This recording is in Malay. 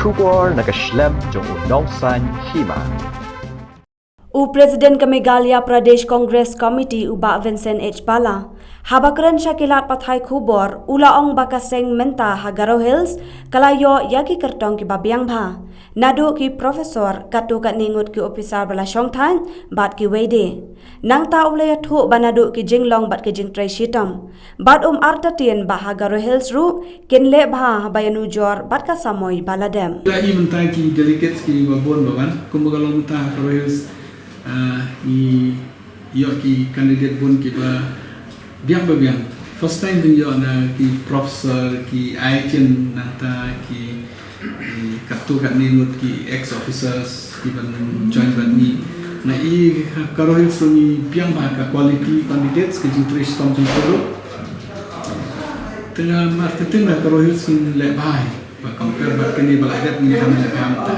Shukor nakaslem jong unongsan hima. U Presiden ke Meghalaya Pradesh Congress Committee uba Vincent H. Bala habakran syakilat pathai khubor ulaong bakaseng menta Hagaro Hills kalayo yagi kertong ki babiang bha nadu ki profesor katu kat ningut ki officer bala shongthan bat ki wede nang ta ulaya thu banadu ki jinglong bat ki jingtrai shitam bat artatien ba Hagaro Hills ru kinle bha bayanu jor bat ka samoy baladem Lahi mentah ki delegates ki babon baban kumbagalong mentah Hagaro Hills yo ki candidate pun ki ba biang first time din yo na ki professor ki aichen nata ki katu kat ningut ki ex officers ki ban join ban ni na Hagaro Hills ni biang ba ka quality candidates ki jintri stom jintro tengah marketing Hagaro Hills ni le bai ba compare ba kini baladet ni hamta